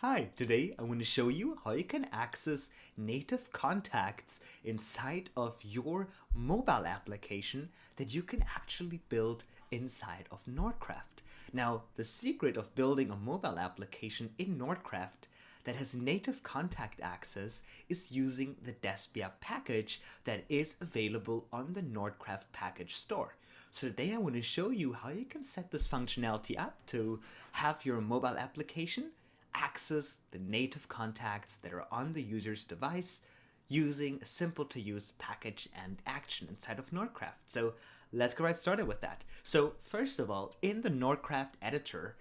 Hi, today I want to show you how you can access native contacts inside of your mobile application that you can actually build inside of Nordcraft. Now, the secret of building a mobile application in Nordcraft that has native contact access is using the Despia package that is available on the Nordcraft Package Store. So today I want to show you how you can set this functionality up to have your mobile application access the native contacts that are on the user's device using a simple to use package and action inside of Nordcraft. So let's go right started with that. So first of all, in the Nordcraft editor,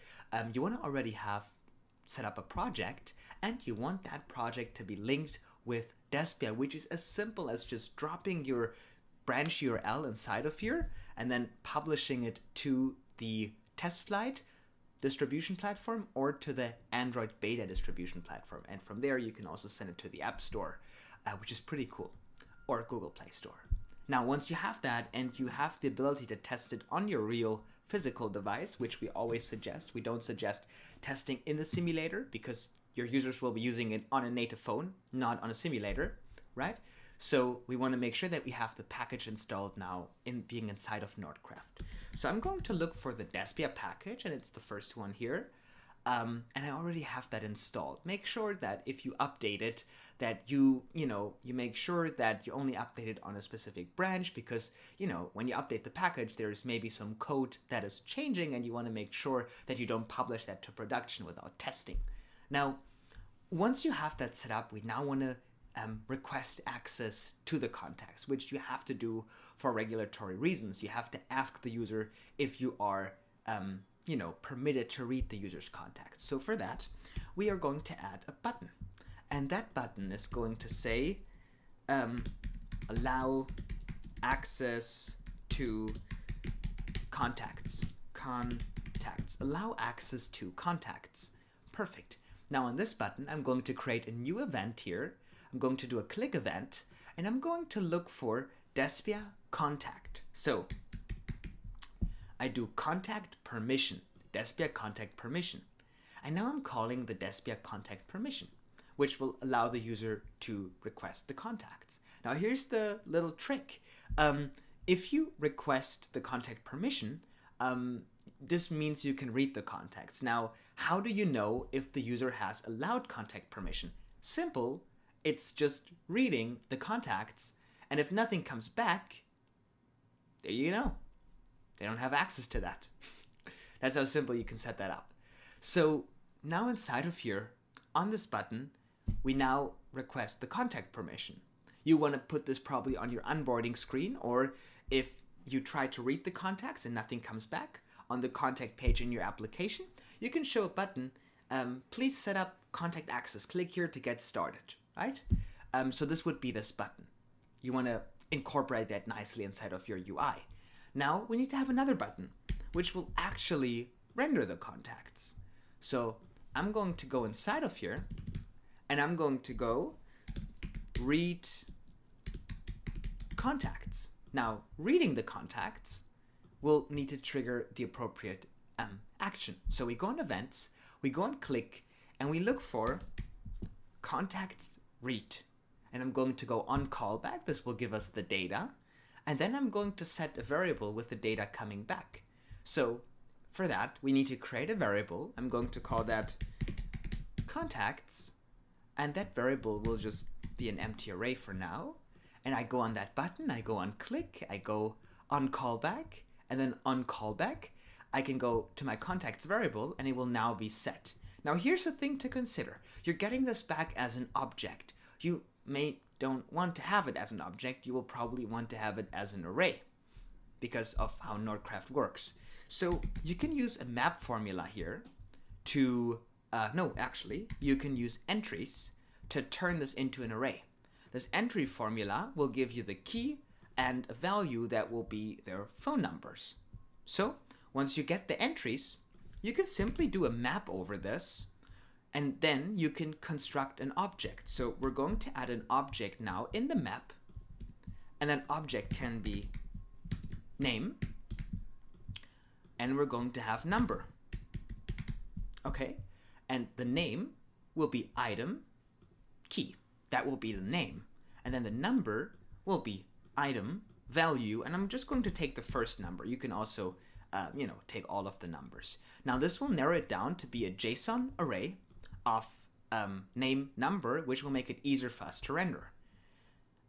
you want to already have set up a project, and you want that project to be linked with Despia, which is as simple as just dropping your branch URL inside of here and then publishing it to the test flight distribution platform or to the Android beta distribution platform. And from there, you can also send it to the App Store, which is pretty cool, or Google Play Store. Now, once you have that and you have the ability to test it on your real physical device, which we always suggest, we don't suggest testing in the simulator because your users will be using it on a native phone, not on a simulator, right? So we want to make sure that we have the package installed now in being inside of Nordcraft. So I'm going to look for the Despia package, and it's the first one here. And I already have that installed. Make sure that if you update it, that you make sure that you only update it on a specific branch, because, when you update the package, there's maybe some code that is changing, and you want to make sure that you don't publish that to production without testing. Now, once you have that set up, we now want to request access to the contacts, which you have to do for regulatory reasons. You have to ask the user if you are, permitted to read the user's contacts. So for that, we are going to add a button. And that button is going to say, allow access to contacts. Allow access to contacts. Perfect. Now on this button, I'm going to create a new event here. I'm going to do a click event, and I'm going to look for Despia contact. So I do contact permission, Despia contact permission. And now I'm calling the Despia contact permission, which will allow the user to request the contacts. Now here's the little trick. If you request the contact permission, this means you can read the contacts. Now, how do you know if the user has allowed contact permission? Simple. It's just reading the contacts, and if nothing comes back, there you know. They don't have access to that. That's how simple you can set that up. So now inside of here, on this button, we now request the contact permission. You want to put this probably on your onboarding screen, or if you try to read the contacts and nothing comes back, on the contact page in your application, you can show a button, please set up contact access. Click here to get started. Right? So this would be this button. You want to incorporate that nicely inside of your UI. Now we need to have another button, which will actually render the contacts. So I'm going to go inside of here, and I'm going to go read contacts. Now, reading the contacts will need to trigger the appropriate action. So we go on events, we go on click, and we look for contacts read, and I'm going to go on callback. This will give us the data, and then I'm going to set a variable with the data coming back. So for that, we need to create a variable. I'm going to call that contacts, and that variable will just be an empty array for now. And I go on that button, I go on click, I go on callback, and then on callback, I can go to my contacts variable, and it will now be set. Now here's the thing to consider. You're getting this back as an object. You don't want to have it as an object. You will probably want to have it as an array because of how Nordcraft works. So you can use a map formula here to, you can use entries to turn this into an array. This entry formula will give you the key and a value that will be their phone numbers. So once you get the entries, you can simply do a map over this, and then you can construct an object. So we're going to add an object now in the map, and that object can be name, and we're going to have number. Okay, and the name will be item key. That will be the name. And then the number will be item value. And I'm just going to take the first number. You can also, take all of the numbers. Now this will narrow it down to be a JSON array of name number, which will make it easier for us to render.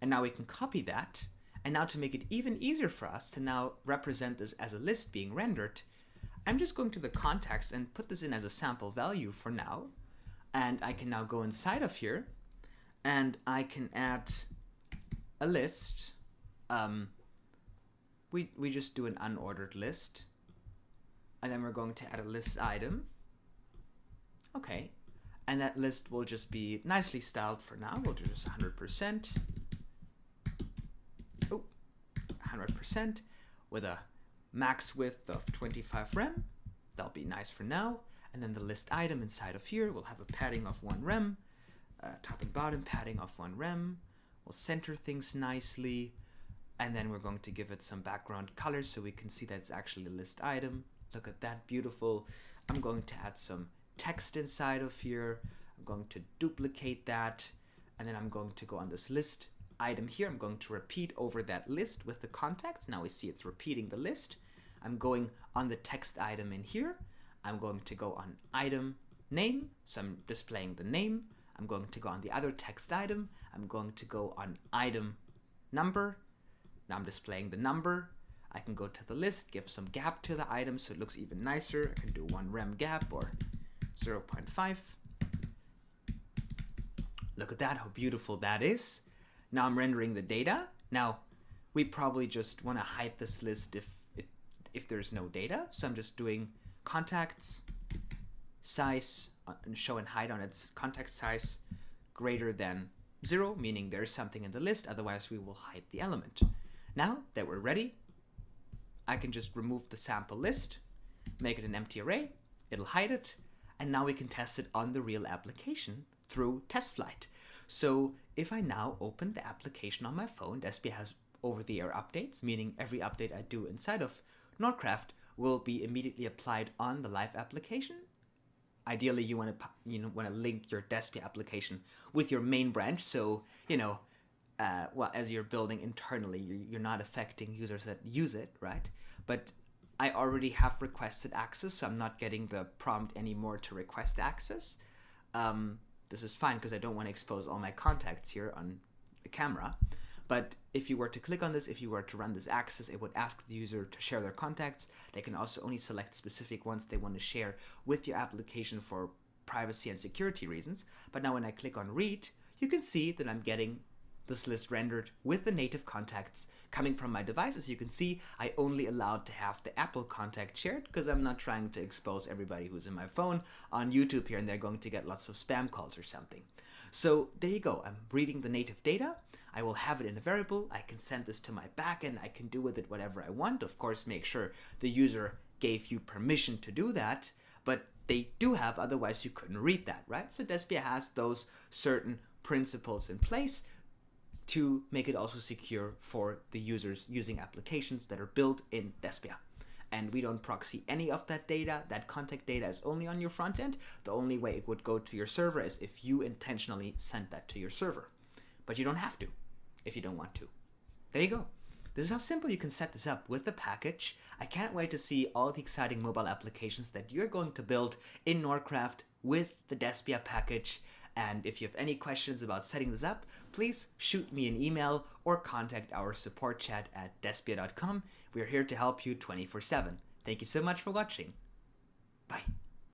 And now we can copy that. And now to make it even easier for us to now represent this as a list being rendered, I'm just going to the context and put this in as a sample value for now. And I can now go inside of here and I can add a list. We just do an unordered list. And then we're going to add a list item. Okay. And that list will just be nicely styled for now. We'll do just 100%. 100% with a max width of 25 rem. That'll be nice for now. And then the list item inside of here will have a padding of 1 rem, top and bottom padding of 1 rem. We'll center things nicely, and then we're going to give it some background color so we can see that it's actually a list item. Look at that, beautiful. I'm going to add some text inside of here. I'm going to duplicate that, and then I'm going to go on this list item here. I'm going to repeat over that list with the context. Now we see it's repeating the list. I'm going on the text item in here. I'm going to go on item name, so I'm displaying the name. I'm going to go on the other text item. I'm going to go on item number. Now I'm displaying the number. I can go to the list, give some gap to the item so it looks even nicer. I can do 1 rem gap or 0.5. Look at that, how beautiful that is. Now I'm rendering the data. Now we probably just want to hide this list if there's no data. So I'm just doing contacts size and show and hide on its context size greater than 0, meaning there's something in the list. Otherwise we will hide the element. Now that we're ready, I can just remove the sample list, make it an empty array. It'll hide it. And now we can test it on the real application through TestFlight. So if I now open the application on my phone, Despia has over-the-air updates, meaning every update I do inside of Nordcraft will be immediately applied on the live application. Ideally, you want to link your Despia application with your main branch, so as you're building internally, you're not affecting users that use it, right? But I already have requested access, so I'm not getting the prompt anymore to request access. This is fine because I don't want to expose all my contacts here on the camera. But if you were to click on this, if you were to run this access, it would ask the user to share their contacts. They can also only select specific ones they want to share with your application for privacy and security reasons. But now when I click on read, you can see that I'm getting this list rendered with the native contacts coming from my device. As you can see, I only allowed to have the Apple contact shared because I'm not trying to expose everybody who's in my phone on YouTube here and they're going to get lots of spam calls or something. So there you go. I'm reading the native data. I will have it in a variable. I can send this to my backend. I can do with it whatever I want. Of course, make sure the user gave you permission to do that, but they do have, otherwise you couldn't read that, right? So Despia has those certain principles in place to make it also secure for the users using applications that are built in Despia. And we don't proxy any of that data. That contact data is only on your front end. The only way it would go to your server is if you intentionally sent that to your server. But you don't have to if you don't want to. There you go. This is how simple you can set this up with the package. I can't wait to see all the exciting mobile applications that you're going to build in Nordcraft with the Despia package. And if you have any questions about setting this up, please shoot me an email or contact our support chat at despia.com. We are here to help you 24/7. Thank you so much for watching. Bye.